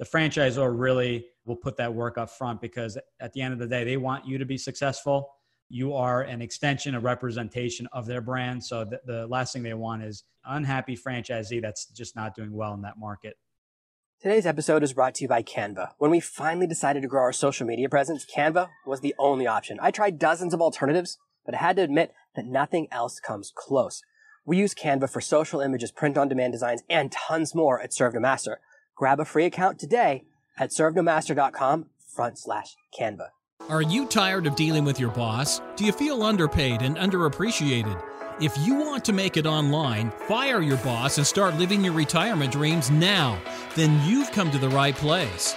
the franchisor really will put that work up front, because at the end of the day, they want you to be successful. You are an extension, a representation of their brand. So the last thing they want is unhappy franchisee that's just not doing well in that market. Today's episode is brought to you by Canva. When we finally decided to grow our social media presence, Canva was the only option. I tried dozens of alternatives, but I had to admit that nothing else comes close. We use Canva for social images, print-on-demand designs, and tons more at ServeNoMaster. Grab a free account today at servenomaster.com/Canva. Are you tired of dealing with your boss? Do you feel underpaid and underappreciated? If you want to make it online, fire your boss and start living your retirement dreams now, then you've come to the right place.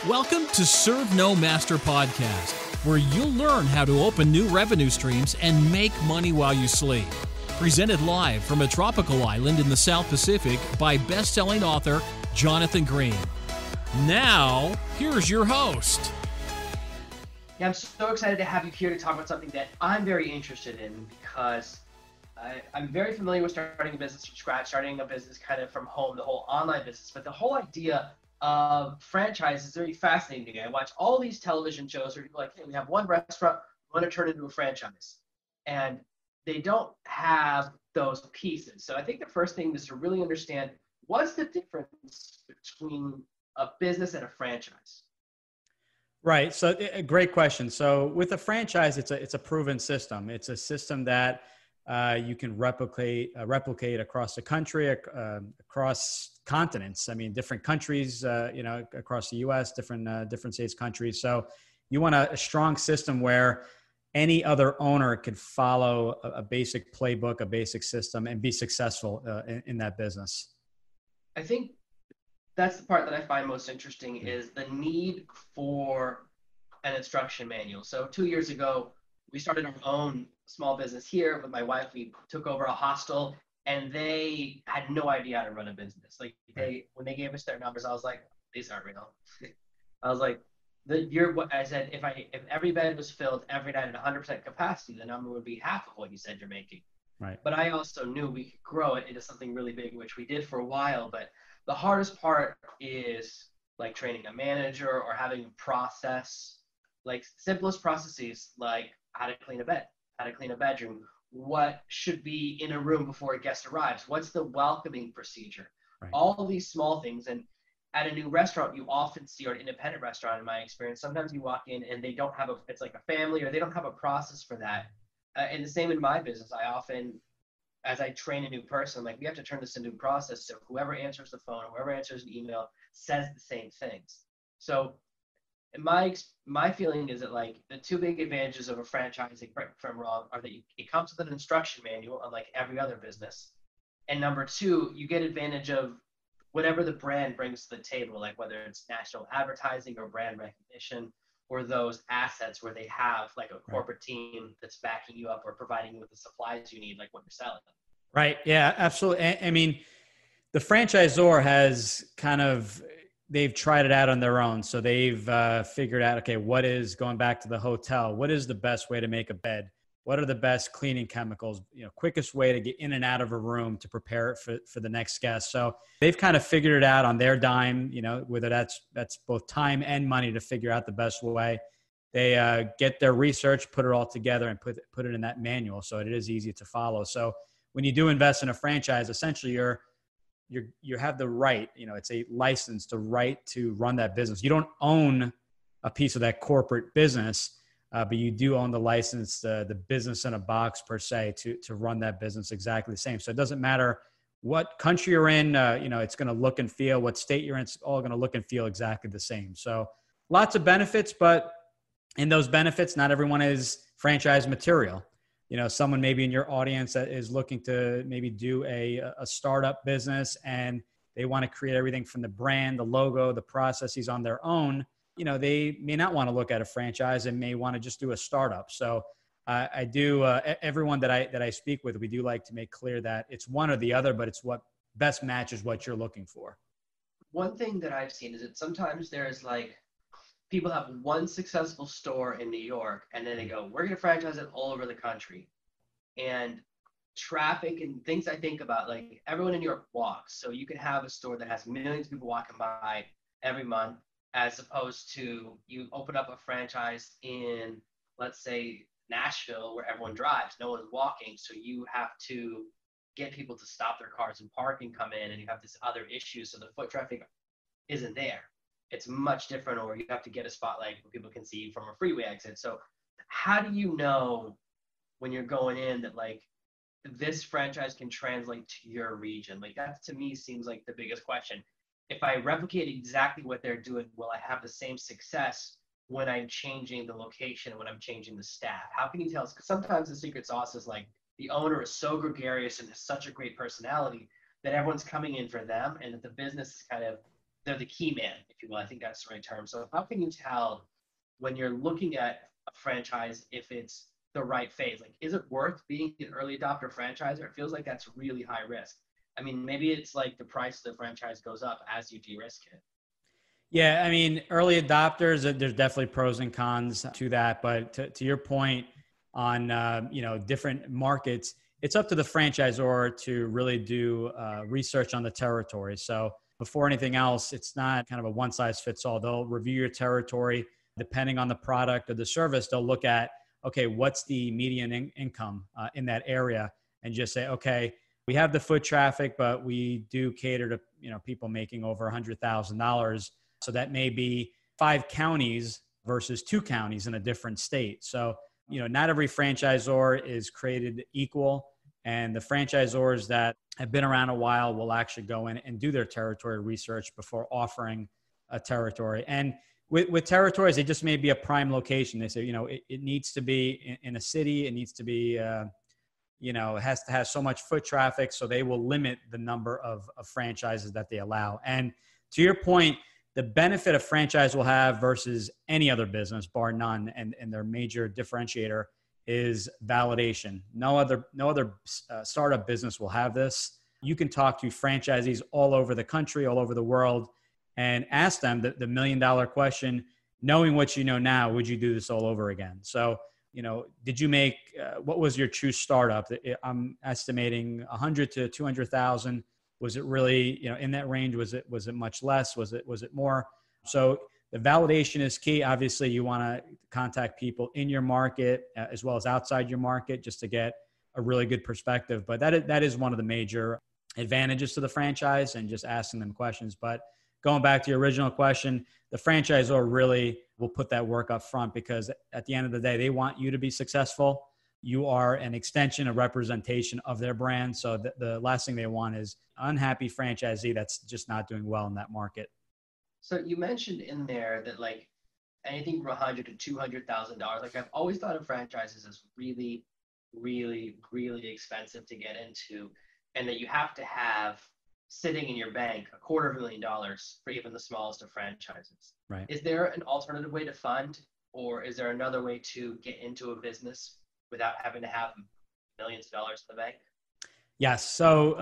Welcome to Serve No Master Podcast, where you'll learn how to open new revenue streams and make money while you sleep. Presented live from a tropical island in the South Pacific by best-selling author Jonathan Green. Now, here's your host. Yeah, I'm so excited to have you here to talk about something that I'm very interested in, because I'm very familiar with starting a business from scratch, starting a business kind of from home, the whole online business. But the whole idea of franchise is very fascinating to me. I watch all these television shows where people are like, hey, we have one restaurant, we want to turn it into a franchise. And they don't have those pieces. So I think the first thing is to really understand, what's the difference between a business and a franchise? Right. So a great question. So with a franchise, it's a proven system. It's a system that you can replicate across the country, across continents. I mean, different countries, across the U.S., different states, countries. So you want a strong system where any other owner could follow a basic playbook, a basic system, and be successful in that business. I think that's the part that I find most interesting, is the need for an instruction manual. So 2 years ago, we started our own small business here with my wife. We took over a hostel, and they had no idea how to run a business. Like when they gave us their numbers, I was like, these aren't real. I was like, I said, if every bed was filled every night at 100% capacity, the number would be half of what you said you're making. Right. But I also knew we could grow it into something really big, which we did for a while. But the hardest part is like training a manager or having a process, like simplest processes, like how to clean a bed, how to clean a bedroom, what should be in a room before a guest arrives, what's the welcoming procedure, right. All of these small things. And at a new restaurant, you often see, or an independent restaurant in my experience, sometimes you walk in and they don't have it's like a family, or they don't have a process for that. And the same in my business. I often, as I train a new person, like, we have to turn this into a process so whoever answers the phone, whoever answers an email says the same things. So my feeling is that, like, the two big advantages of a franchise, correct me if I'm wrong, are that it comes with an instruction manual, unlike every other business. And number two, you get advantage of whatever the brand brings to the table, like whether it's national advertising or brand recognition, or those assets where they have like a corporate team that's backing you up or providing you with the supplies you need, like what you're selling. Right. Yeah, absolutely. I mean, the franchisor has they've tried it out on their own. So they've figured out, okay, what is, going back to the hotel, what is the best way to make a bed? What are the best cleaning chemicals, quickest way to get in and out of a room to prepare it for the next guest. So they've kind of figured it out on their dime, whether that's both time and money to figure out the best way. They get their research, put it all together, and put it in that manual. So it is easy to follow. So when you do invest in a franchise, essentially you have the right, it's a license to run that business. You don't own a piece of that corporate business, but you do own the license, the business in a box per se, to run that business exactly the same. So it doesn't matter what country you're in, it's going to look and feel, what state you're in, it's all going to look and feel exactly the same. So lots of benefits, but in those benefits, not everyone is franchise material. Someone maybe in your audience that is looking to maybe do a startup business, and they want to create everything from the brand, the logo, the processes on their own. They may not want to look at a franchise and may want to just do a startup. So I do, everyone that I speak with, we do like to make clear that it's one or the other, but it's what best matches what you're looking for. One thing that I've seen is that sometimes there's like, people have one successful store in New York, and then they go, we're going to franchise it all over the country. And traffic and things I think about, like, everyone in New York walks. So you can have a store that has millions of people walking by, every month, as opposed to you open up a franchise in, let's say, Nashville, where everyone drives, no one's walking. So you have to get people to stop their cars and park and come in, and you have this other issue. So the foot traffic isn't there. It's much different, or you have to get a spot like where people can see you from a freeway exit. So how do you know when you're going in that like this franchise can translate to your region? Like that to me seems like the biggest question. If I replicate exactly what they're doing, will I have the same success when I'm changing the location, when I'm changing the staff? How can you tell us? Because sometimes the secret sauce is like the owner is so gregarious and has such a great personality that everyone's coming in for them, and that the business is kind of, they're the key man, if you will. I think that's the right term. So how can you tell when you're looking at a franchise if it's the right phase? Like, is it worth being an early adopter franchisor? It feels like that's really high risk. I mean, maybe it's like the price of the franchise goes up as you de-risk it. Yeah, I mean, early adopters, there's definitely pros and cons to that. But to your point on, different markets, it's up to the franchisor to really do research on the territory. So before anything else, it's not kind of a one size fits all. They'll review your territory. Depending on the product or the service, they'll look at, okay, what's the median income in that area, and just say, okay, we have the foot traffic, but we do cater to, people making over $100,000. So that may be 5 counties versus 2 counties in a different state. So, not every franchisor is created equal, and the franchisors that have been around a while will actually go in and do their territory research before offering a territory. And with territories, it just may be a prime location. They say, it needs to be in a city. It needs to be, it has to have so much foot traffic. So they will limit the number of franchises that they allow. And to your point, the benefit a franchise will have versus any other business, bar none, and their major differentiator is validation. No other startup business will have this. You can talk to franchisees all over the country, all over the world, and ask them the $1 million question, knowing what you know now, would you do this all over again? So, did you make, what was your true startup? I'm estimating 100 to 200,000. Was it really, in that range? Was it much less? Was it more? So the validation is key. Obviously, you want to contact people in your market as well as outside your market just to get a really good perspective. But that is one of the major advantages to the franchise, and just asking them questions. But going back to your original question, the franchisor really will put that work up front, because at the end of the day, they want you to be successful. You are an extension, a representation of their brand. So the last thing they want is unhappy franchisee that's just not doing well in that market. So you mentioned in there that like anything from $100,000 to $200,000. Like I've always thought of franchises as really, really, really expensive to get into, and that you have to have sitting in your bank $250,000 for even the smallest of franchises. Right. Is there an alternative way to fund, or is there another way to get into a business without having to have millions of dollars in the bank? Yes. So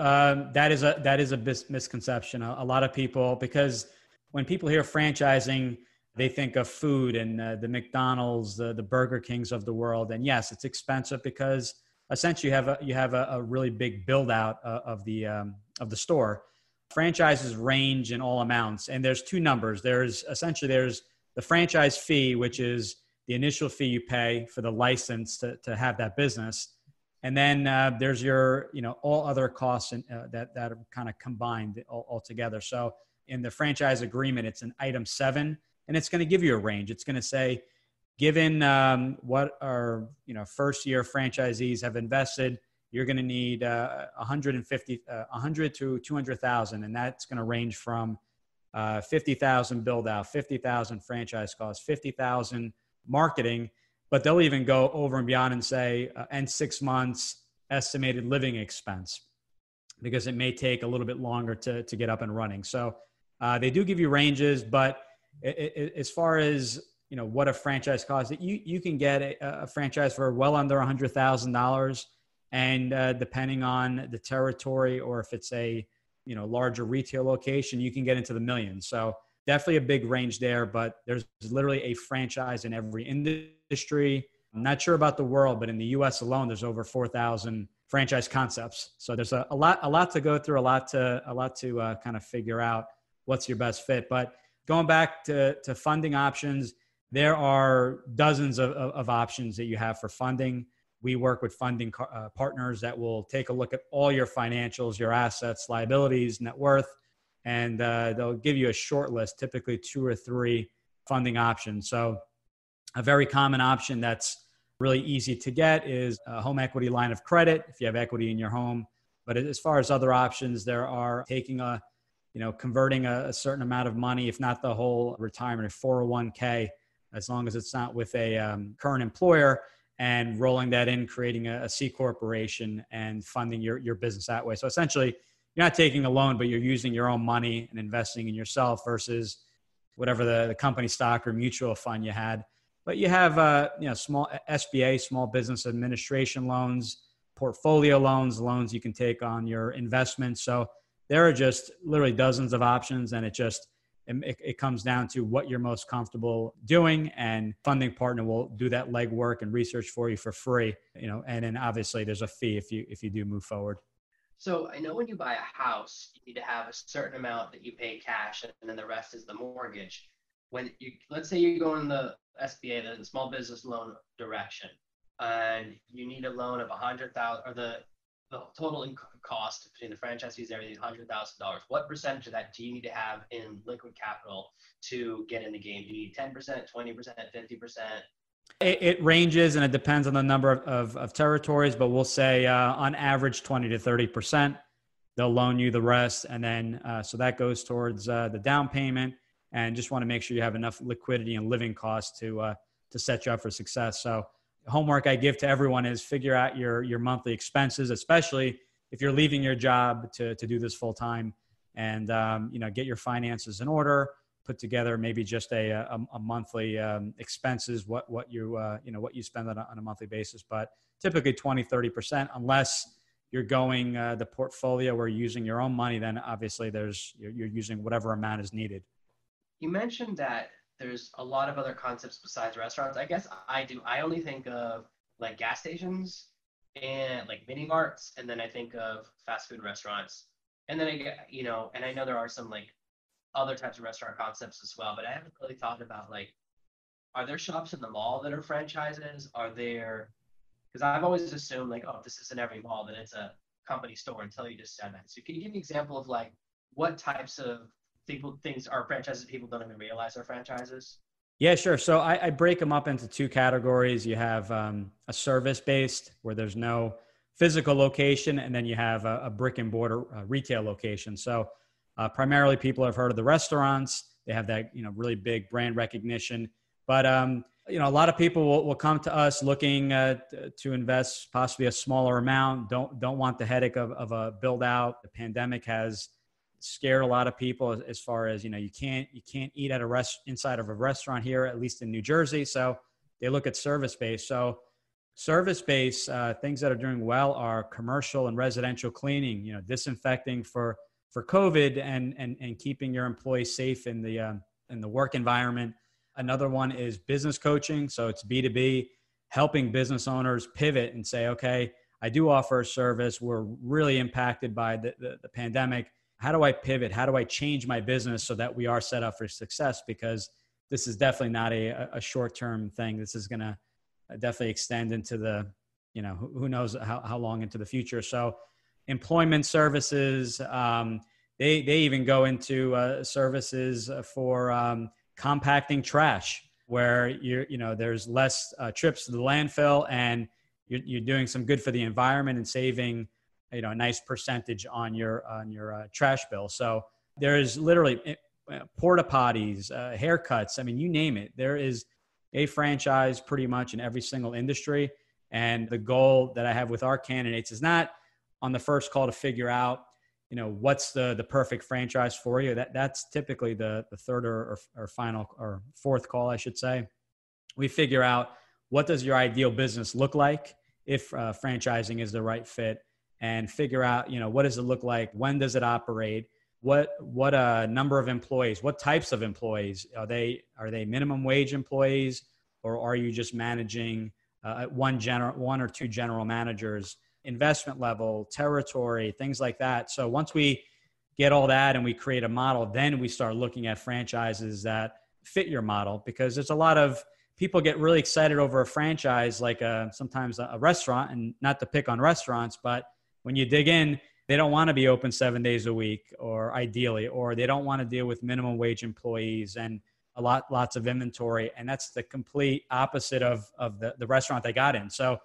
that is a misconception. A lot of people, because when people hear franchising, they think of food and the McDonald's, the Burger Kings of the world. And yes, it's expensive because essentially you have a really big build out of the store. Franchises range in all amounts, and there's 2 numbers. There's the franchise fee, which is the initial fee you pay for the license to have that business. And then there's your, all other costs that are kind of combined all together. So in the franchise agreement, it's an item 7, and it's going to give you a range. It's going to say, given what our first year franchisees have invested, you're going to need 100 to 200,000, and that's going to range from 50,000 build out, 50,000 franchise costs, 50,000 marketing, but they'll even go over and beyond and say, and 6 months estimated living expense, because it may take a little bit longer to get up and running. So they do give you ranges, but as far as, what a franchise costs, you can get a franchise for well under $100,000. And depending on the territory, or if it's a, larger retail location, you can get into the millions. So definitely a big range there, but there's literally a franchise in every industry. I'm not sure about the world, but in the US alone, there's over 4,000 franchise concepts. So there's a lot to go through, a lot to kind of figure out what's your best fit. But going back to funding options, there are dozens of options that you have for funding. We work with funding partners that will take a look at all your financials, your assets, liabilities, net worth, and they'll give you a short list, typically 2 or 3 funding options. So a very common option that's really easy to get is a home equity line of credit if you have equity in your home. But as far as other options, there are converting a certain amount of money, if not the whole retirement, a 401k, as long as it's not with a current employer, and rolling that in, creating a C corporation and funding your business that way. So essentially, you're not taking a loan, but you're using your own money and investing in yourself versus whatever the company stock or mutual fund you had. But you have small SBA, small business administration loans, portfolio loans you can take on your investments. So there are just literally dozens of options, and it comes down to what you're most comfortable doing, and funding partner will do that legwork and research for you for free, and then obviously there's a fee if you do move forward. So I know when you buy a house, you need to have a certain amount that you pay cash, and then the rest is the mortgage. Let's say you go in the SBA, the small business loan direction, and you need a loan of $100,000, or the total cost between the franchise fees and everything, $100,000. What percentage of that do you need to have in liquid capital to get in the game? Do you need 10%, 20%, 50%? It ranges, and it depends on the number of territories, but we'll say on average 20 to 30%. They'll loan you the rest, and then so that goes towards the down payment, and just want to make sure you have enough liquidity and living costs to set you up for success. So homework I give to everyone is figure out your monthly expenses, especially if you're leaving your job to do this full time, and get your finances in order, put together maybe just a monthly expenses, what you spend on a monthly basis, but typically 20, 30%, unless you're going the portfolio or using your own money, then obviously you're using whatever amount is needed. You mentioned that there's a lot of other concepts besides restaurants. I guess I only think of like gas stations and like mini marts, and then I think of fast food restaurants. And then and I know there are some like other types of restaurant concepts as well, but I haven't really thought about are there shops in the mall that are franchises? Because I've always assumed if this is in every mall, then it's a company store until you just said that. So can you give me an example of what types of things are franchises people don't even realize are franchises? Yeah, sure. So I break them up into 2 categories. You have a service-based, where there's no physical location, and then you have a brick and mortar retail location. So primarily people have heard of the restaurants. They have that really big brand recognition. But a lot of people will come to us looking to invest possibly a smaller amount, don't want the headache of a build out. The pandemic has scared a lot of people as far as you can't eat at inside of a restaurant here, at least in New Jersey. So they look at service-based. So service-based things that are doing well are commercial and residential cleaning, disinfecting for COVID and keeping your employees safe in the work environment. Another one is business coaching. So it's B2B, helping business owners pivot and say, okay, I do offer a service. We're really impacted by the pandemic. How do I pivot? How do I change my business so that we are set up for success? Because this is definitely not a short-term thing. This is going to definitely extend into the, who knows how long into the future. So employment services, they even go into services for compacting trash, where there's less trips to the landfill, and you're doing some good for the environment and saving a nice percentage on your trash bill. So there is literally porta potties, haircuts. I mean, you name it. There is a franchise pretty much in every single industry. And the goal that I have with our candidates is not on the first call to figure out, what's the perfect franchise for you. That's typically the third or final or fourth call, I should say. We figure out, what does your ideal business look like if franchising is the right fit, and figure out, what does it look like? When does it operate? What number of employees? What types of employees? Are they minimum wage employees, or are you just managing one or two general managers? Investment level, territory, things like that. So once we get all that and we create a model, then we start looking at franchises that fit your model, because there's a lot of people get really excited over a franchise, like sometimes a restaurant, and not to pick on restaurants, but when you dig in, they don't want to be open 7 days a week, or ideally, or they don't want to deal with minimum wage employees and lots of inventory. And that's the complete opposite of the restaurant they got in. So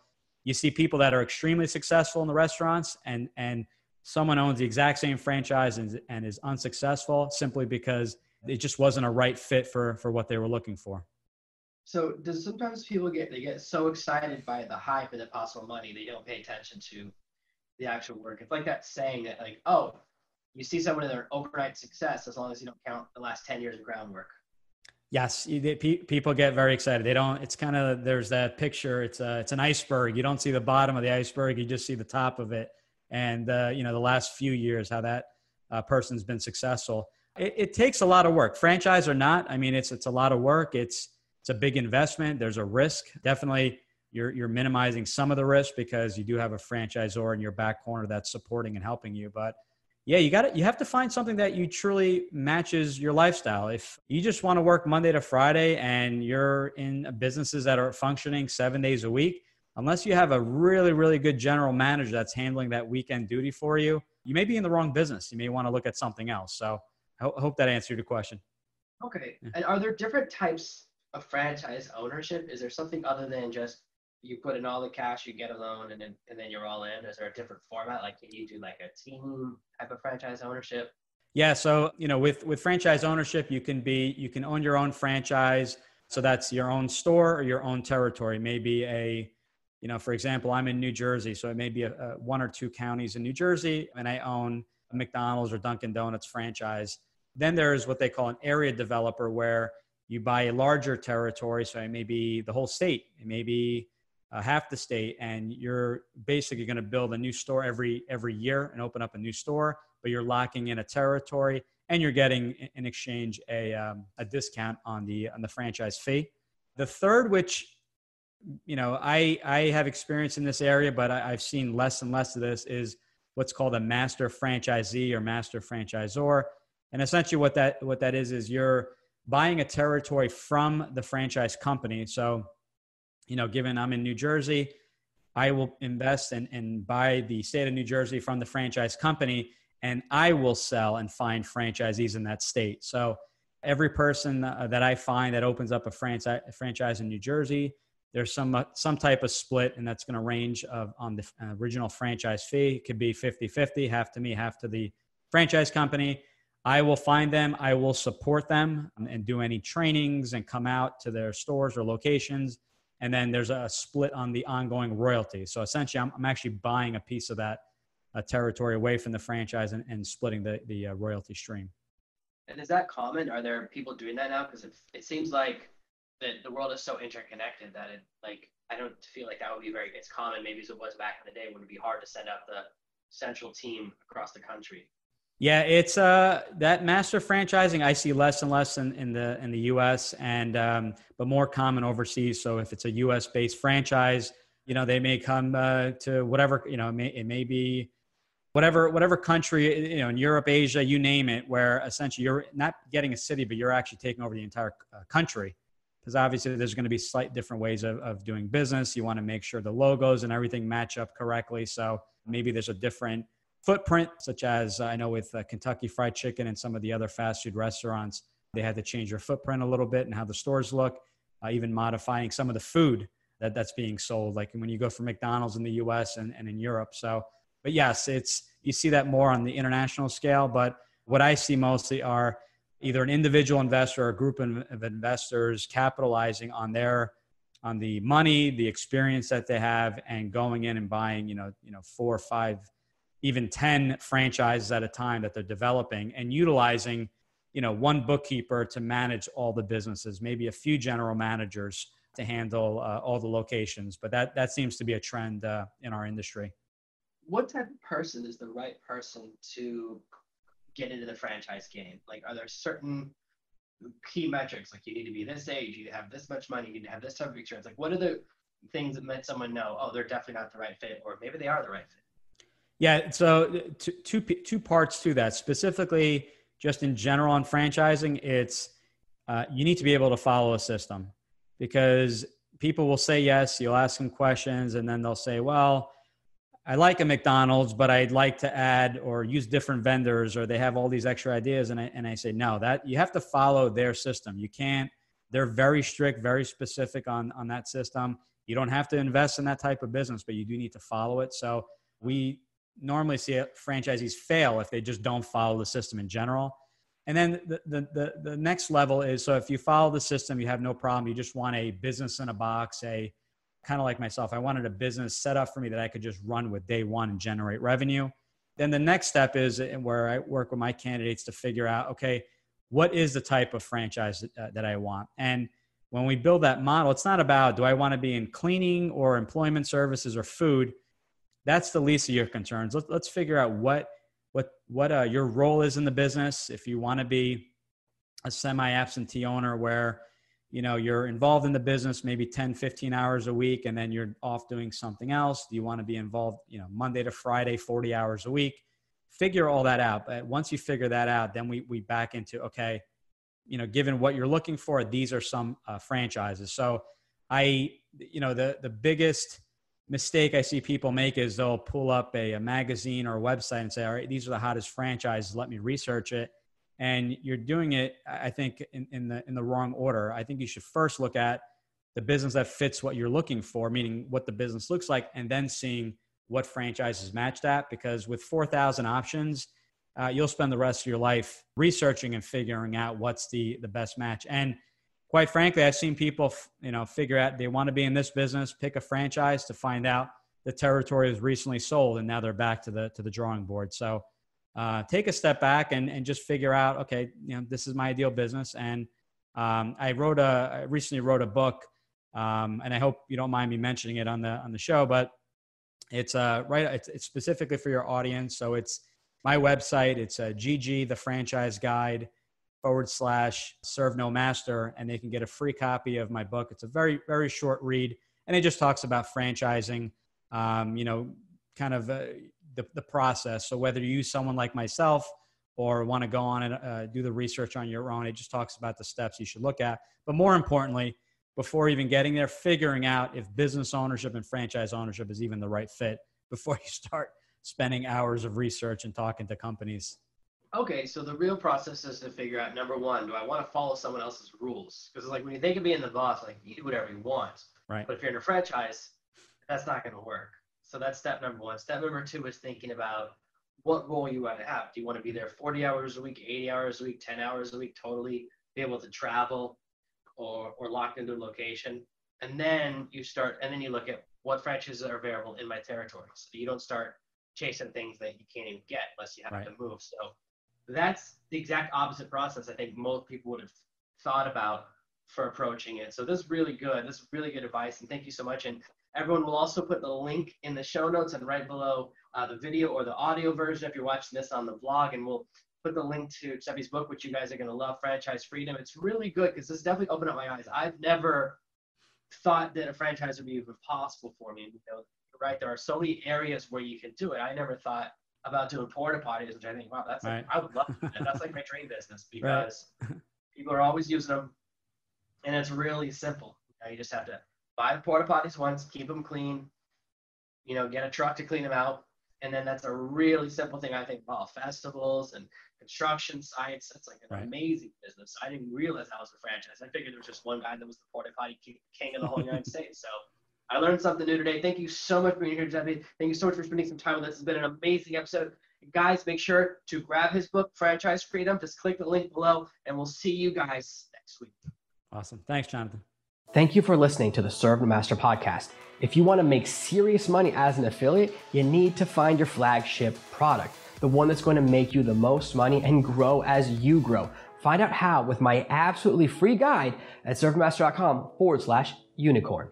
you see people that are extremely successful in the restaurants, and someone owns the exact same franchise and is unsuccessful simply because it just wasn't a right fit for what they were looking for. So does sometimes people get so excited by the hype and the possible money, they don't pay attention to the actual work? It's like that saying that, like, oh, you see someone in their overnight success as long as you don't count the last 10 years of groundwork. Yes, people get very excited. They don't. It's kind of, there's that picture. It's an iceberg. You don't see the bottom of the iceberg. You just see the top of it. And the last few years, how that person's been successful. It takes a lot of work, franchise or not. I mean, it's a lot of work. It's a big investment. There's a risk. Definitely, you're minimizing some of the risk because you do have a franchisor in your back corner that's supporting and helping you. But yeah, you have to find something that you truly matches your lifestyle. If you just want to work Monday to Friday and you're in businesses that are functioning 7 days a week, unless you have a really, really good general manager that's handling that weekend duty for you, you may be in the wrong business. You may want to look at something else. So I hope that answered your question. Okay. Yeah. And are there different types of franchise ownership? Is there something other than just you put in all the cash, you get a loan, and then you're all in? Is there a different format? Like, can you do like a team type of franchise ownership? Yeah. So, with franchise ownership, you can own your own franchise. So that's your own store or your own territory. Maybe for example, I'm in New Jersey. So it may be one or two counties in New Jersey, and I own a McDonald's or Dunkin' Donuts franchise. Then there's what they call an area developer, where you buy a larger territory. So it may be the whole state. It may be half the state, and you're basically going to build a new store every year and open up a new store, but you're locking in a territory and you're getting in exchange a discount on the franchise fee. The third, which I have experience in this area, but I've seen less and less of this, is what's called a master franchisee or master franchisor. And essentially what that is you're buying a territory from the franchise company. So, given I'm in New Jersey, I will invest and buy the state of New Jersey from the franchise company, and I will sell and find franchisees in that state. So every person that I find that opens up a franchise in New Jersey, there's some type of split, and that's going to range on the original franchise fee. It could be 50-50, half to me, half to the franchise company. I will find them. I will support them and do any trainings and come out to their stores or locations. And then there's a split on the ongoing royalty. So essentially, I'm actually buying a piece of that territory away from the franchise and splitting the royalty stream. And is that common? Are there people doing that now? Because it seems like that the world is so interconnected that I don't feel like that would be it's common maybe as it was back in the day when it'd be hard to send out the central team across the country. Yeah, it's that master franchising I see less and less in the U.S. and but more common overseas. So if it's a U.S. based franchise, they may come to whatever, it may be whatever country, in Europe, Asia, you name it, where essentially you're not getting a city, but you're actually taking over the entire country. Because obviously there's going to be slight different ways of doing business. You want to make sure the logos and everything match up correctly. So maybe there's a different footprint, such as I know with Kentucky Fried Chicken and some of the other fast food restaurants, they had to change their footprint a little bit and how the stores look, even modifying some of the food that's being sold, like when you go for McDonald's in the US and in Europe. So, but yes, you see that more on the international scale. But what I see mostly are either an individual investor or a group of investors capitalizing on the money, the experience that they have, and going in and buying, 4 or 5, even 10 franchises at a time that they're developing, and utilizing, one bookkeeper to manage all the businesses, maybe a few general managers to handle all the locations. But that seems to be a trend in our industry. What type of person is the right person to get into the franchise game? Like, are there certain key metrics? Like, you need to be this age, you have this much money, you need to have this type of experience. Like, what are the things that let someone know, oh, they're definitely not the right fit, or maybe they are the right fit? Yeah. So two parts to that. Specifically, just in general on franchising, it's you need to be able to follow a system, because people will say yes, you'll ask them questions, and then they'll say, well, I like a McDonald's, but I'd like to add or use different vendors, or they have all these extra ideas. And I say, no, that you have to follow their system. You can't, they're very strict, very specific on that system. You don't have to invest in that type of business, but you do need to follow it. So we normally see franchisees fail if they just don't follow the system in general. And then the next level is, so if you follow the system, you have no problem. You just want a business in a box, kind of like myself, I wanted a business set up for me that I could just run with day one and generate revenue. Then the next step is where I work with my candidates to figure out, okay, what is the type of franchise that I want? And when we build that model, it's not about, do I want to be in cleaning or employment services or food? That's the least of your concerns. Let's figure out what your role is in the business. If you want to be a semi-absentee owner where, you're involved in the business, maybe 10, 15 hours a week, and then you're off doing something else. Do you want to be involved, Monday to Friday, 40 hours a week? Figure all that out. But once you figure that out, then we back into, okay, given what you're looking for, these are some franchises. So the biggest mistake I see people make is they'll pull up a magazine or a website and say, all right, these are the hottest franchises. Let me research it. And you're doing it, I think, in the wrong order. I think you should first look at the business that fits what you're looking for, meaning what the business looks like, and then seeing what franchises match that. Because with 4,000 options, you'll spend the rest of your life researching and figuring out what's the best match. And quite frankly, I've seen people, figure out they want to be in this business, pick a franchise, to find out the territory was recently sold, and now they're back to the drawing board. So take a step back and just figure out, okay, this is my ideal business. And I recently wrote a book, and I hope you don't mind me mentioning it on the show, but it's it's specifically for your audience. So it's my website. It's GG, the franchise guide /serve no master. And they can get a free copy of my book. It's a very, very short read. And it just talks about franchising, kind of the process. So whether you use someone like myself or want to go on and do the research on your own, it just talks about the steps you should look at. But more importantly, before even getting there, figuring out if business ownership and franchise ownership is even the right fit before you start spending hours of research and talking to companies. Okay, so the real process is to figure out, number one, do I want to follow someone else's rules? Because like when you think of being the boss, like you do whatever you want. Right. But if you're in a franchise, that's not going to work. So that's step number one. Step number two is thinking about what role you want to have. Do you want to be there 40 hours a week, 80 hours a week, 10 hours a week, totally be able to travel or locked into a location? And then you look at what franchises are available in my territory. So you don't start chasing things that you can't even get unless you have to move. So that's the exact opposite process I think most people would have thought about for approaching it. So this is really good. This is really good advice. And thank you so much. And everyone will also put the link in the show notes and right below the video or the audio version if you're watching this on the vlog. And we'll put the link to Giuseppe's book, which you guys are going to love, Franchise Freedom. It's really good because this definitely opened up my eyes. I've never thought that a franchise would be even possible for me. Right, there are so many areas where you can do it. I never thought about doing porta potties, which I think, wow, that's I would love to do that. That's like my dream business because people are always using them, and it's really simple. You just have to buy the porta potties once, keep them clean, get a truck to clean them out, and then that's a really simple thing. I think about festivals and construction sites. That's like an amazing business. I didn't realize that was a franchise. I figured there was just one guy that was the porta potty king of the whole United States. So I learned something new today. Thank you so much for being here, Giuseppe. Thank you so much for spending some time with us. It's been an amazing episode. Guys, make sure to grab his book, Franchise Freedom. Just click the link below, and we'll see you guys next week. Awesome. Thanks, Jonathan. Thank you for listening to the Serve No Master podcast. If you want to make serious money as an affiliate, you need to find your flagship product, the one that's going to make you the most money and grow as you grow. Find out how with my absolutely free guide at servemaster.com/unicorn.